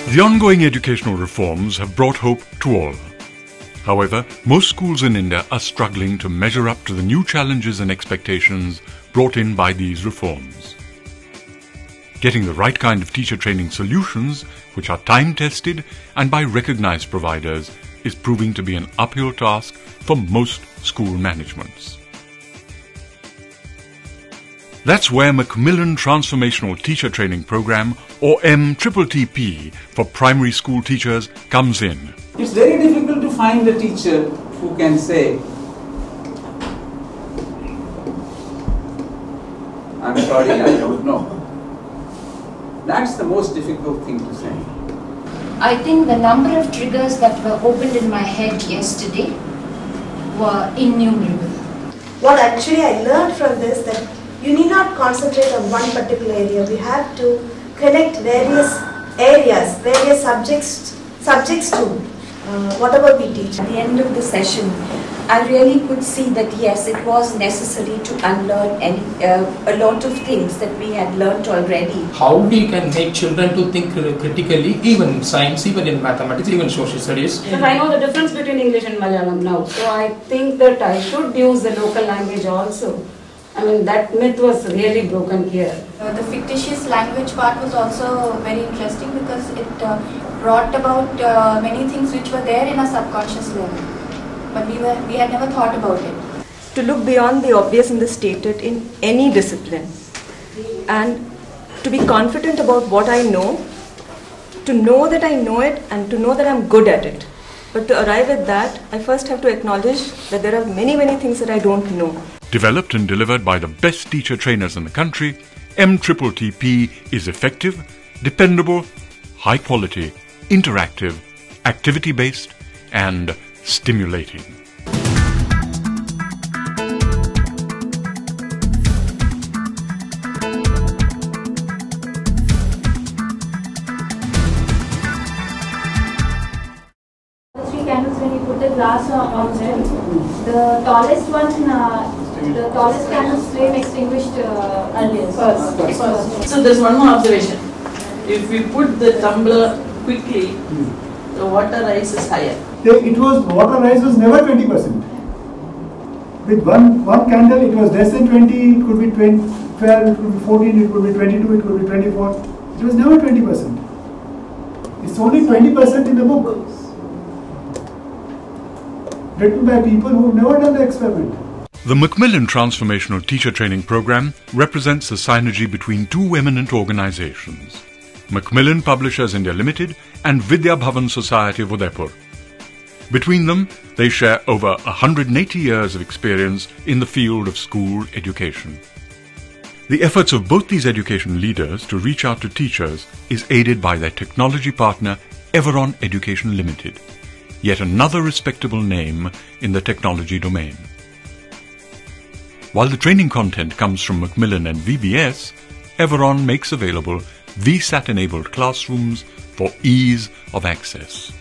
The ongoing educational reforms have brought hope to all. However, most schools in India are struggling to measure up to the new challenges and expectations brought in by these reforms. Getting the right kind of teacher training solutions, which are time-tested and by recognized providers, is proving to be an uphill task for most school managements. That's where Macmillan Transformational Teacher Training Program, or MTTP for primary school teachers, comes in. It's very difficult to find a teacher who can say, "I'm sorry, I don't know." That's the most difficult thing to say. I think the number of triggers that were opened in my head yesterday were innumerable. What actually I learned from this, that you need not concentrate on one particular area. We have to connect various areas, various subjects to whatever we teach. At the end of the session, I really could see that yes, it was necessary to unlearn a lot of things that we had learnt already. How we can make children to think critically, even in science, even in mathematics, even social studies. But I know the difference between English and Malayalam now, so I think that I should use the local language also. I mean, that myth was really broken here. The fictitious language part was also very interesting because it brought about many things which were there in our subconscious level, but we had never thought about it. To look beyond the obvious and the stated in any discipline, and to be confident about what I know, to know that I know it and to know that I'm good at it. But to arrive at that, I first have to acknowledge that there are many things that I don't know. Developed and delivered by the best teacher trainers in the country, MTTP is effective, dependable, high quality, interactive, activity-based and stimulating. Three candles when you put the glass on them, the tallest candle's flame extinguished earlier. First. So there's one more observation. If we put the tumbler quickly, the water rise is higher. Water rise was never 20%. With one candle, it was less than 20. It could be 12, it could be 14, it could be 22, it could be 24. It was never 20%. It's only 20% in the book, written by people who have never done the experiment. The Macmillan Transformational Teacher Training Program represents the synergy between two eminent organizations, Macmillan Publishers India Limited and Vidya Bhavan Society of Udaipur. Between them, they share over 180 years of experience in the field of school education. The efforts of both these education leaders to reach out to teachers is aided by their technology partner, Everonn Education Limited, yet another respectable name in the technology domain. While the training content comes from Macmillan and VBS, Everonn makes available VSAT-enabled classrooms for ease of access.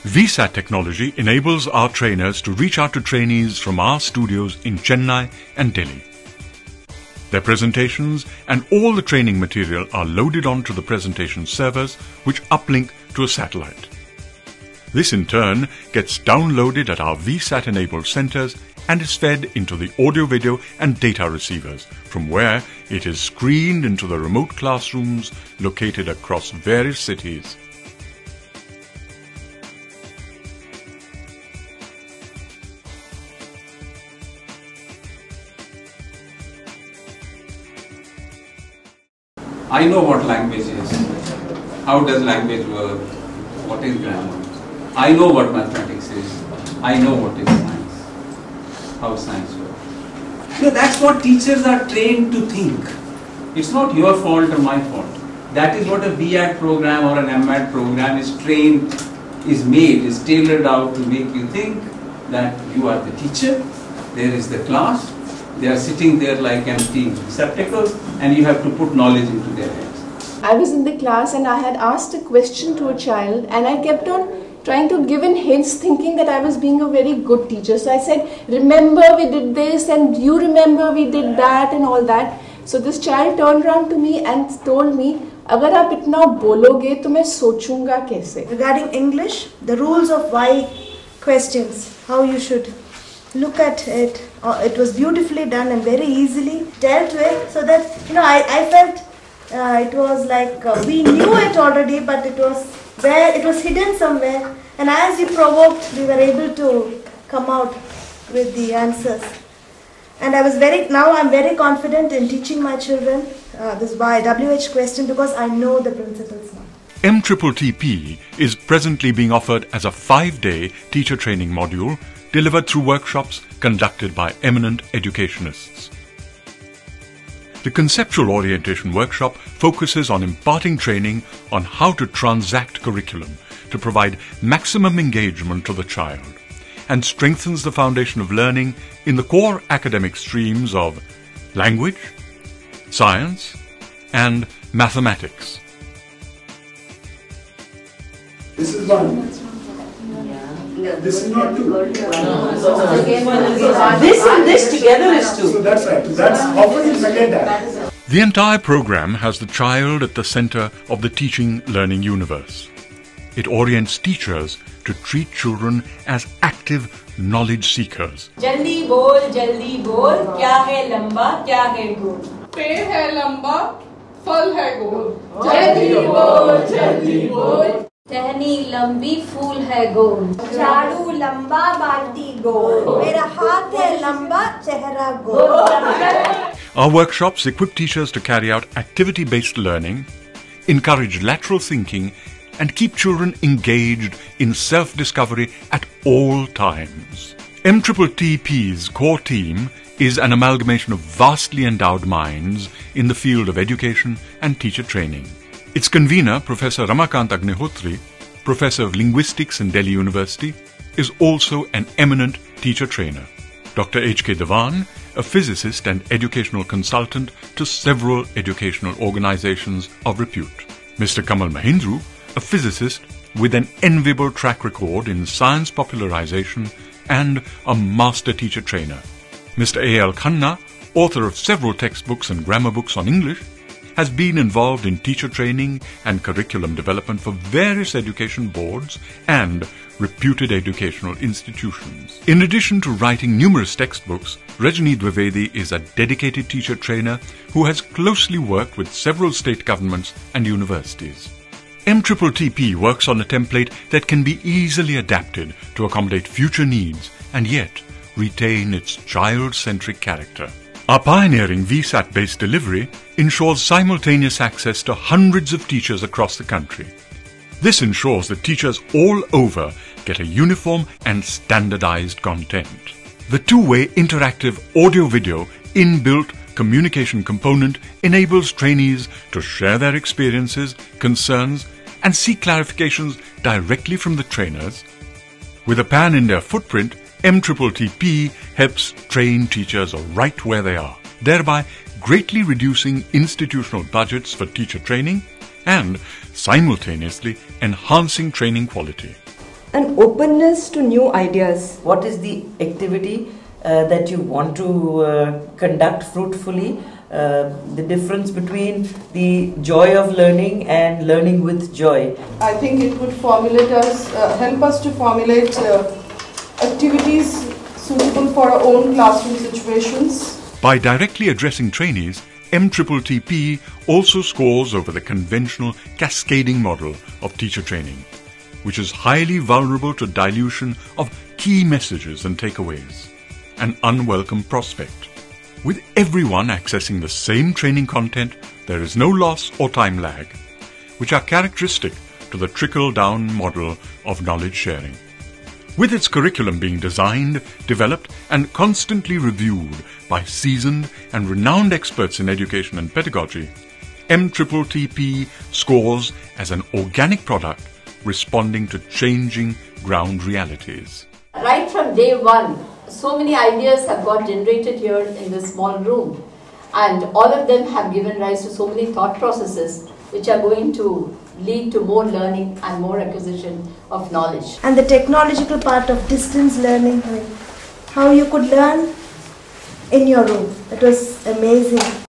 VSAT technology enables our trainers to reach out to trainees from our studios in Chennai and Delhi. Their presentations and all the training material are loaded onto the presentation servers, which uplink to a satellite. This in turn gets downloaded at our VSAT-enabled centers and is fed into the audio, video and data receivers, from where it is screened into the remote classrooms located across various cities. I know what language is, how does language work, what is grammar. I know what mathematics is, I know what is science, how science works. So that's what teachers are trained to think. It's not your fault or my fault. That is what a BAd program or an MAd program is trained, is tailored out to make you think that you are the teacher, there is the class, they are sitting there like empty receptacles and you have to put knowledge into their heads. I was in the class and I had asked a question to a child and I kept on trying to give in hints thinking that I was being a very good teacher. So I said, remember we did this and you remember we did that and all that. So this child turned around to me and told me, अगर आप इतना बोलोगे तो मैं सोचूंगा कैसे. Regarding English, the rules of why questions, how you should look at it, it was beautifully done and very easily dealt with, so that I felt it was like we knew it already, but it was hidden somewhere, and as you provoked, we were able to come out with the answers. And now I'm very confident in teaching my children this WH question, because I know the principles now. MTTP is presently being offered as a 5-day teacher training module delivered through workshops conducted by eminent educationists. The conceptual orientation workshop focuses on imparting training on how to transact curriculum to provide maximum engagement to the child, and strengthens the foundation of learning in the core academic streams of language, science, and mathematics. This is one. This is not two. This and this together is two. So that's right. That's often you forget that. The entire program has the child at the center of the teaching learning universe. It orients teachers to treat children as active knowledge seekers. Jaldi bol, kya hai lamba, kya hai gol. पेड़ है लंबा, फल है गोल. जल्दी बोल. टहनी लंबी, फूल है गोल. झाड़ू लंबा, बाल्टी गोल. मेरा हाथ है लंबा, चेहरा गोल. Our workshops equip teachers to carry out activity-based learning, encourage lateral thinking, and keep children engaged in self-discovery at all times. MTTP's core team is an amalgamation of vastly endowed minds in the field of education and teacher training. Its convener, Professor Ramakant Agnihotri, Professor of Linguistics in Delhi University, is also an eminent teacher trainer. Dr. H.K. Bhavan, a physicist and educational consultant to several educational organizations of repute. Mr. Kamal Mahindru, a physicist with an enviable track record in science popularization and a master teacher trainer. Mr. A.L. Khanna, author of several textbooks and grammar books on English, has been involved in teacher training and curriculum development for various education boards and reputed educational institutions. In addition to writing numerous textbooks, Rajni Dwivedi is a dedicated teacher trainer who has closely worked with several state governments and universities. MTTP works on a template that can be easily adapted to accommodate future needs and yet retain its child-centric character. Our pioneering VSAT-based delivery ensures simultaneous access to hundreds of teachers across the country. This ensures that teachers all over get a uniform and standardized content. The two-way interactive audio-video inbuilt communication component enables trainees to share their experiences, concerns, and seek clarifications directly from the trainers. With a pan-India footprint, MTTP helps train teachers right where they are, thereby greatly reducing institutional budgets for teacher training and simultaneously enhancing training quality. An openness to new ideas. What is the activity that you want to conduct fruitfully? The difference between the joy of learning and learning with joy. I think it would help us to formulate activities suitable for our own classroom situations. By directly addressing trainees, MTTP also scores over the conventional cascading model of teacher training, which is highly vulnerable to dilution of key messages and takeaways, an unwelcome prospect. With everyone accessing the same training content, there is no loss or time lag, which are characteristic to the trickle-down model of knowledge sharing. With its curriculum being designed, developed, and constantly reviewed by seasoned and renowned experts in education and pedagogy, MTTP scores as an organic product responding to changing ground realities. Right from day one, so many ideas have got generated here in this small room, and all of them have given rise to so many thought processes which are going to lead to more learning and more acquisition of knowledge. And the technological part of distance learning, how you could learn in your room, that was amazing.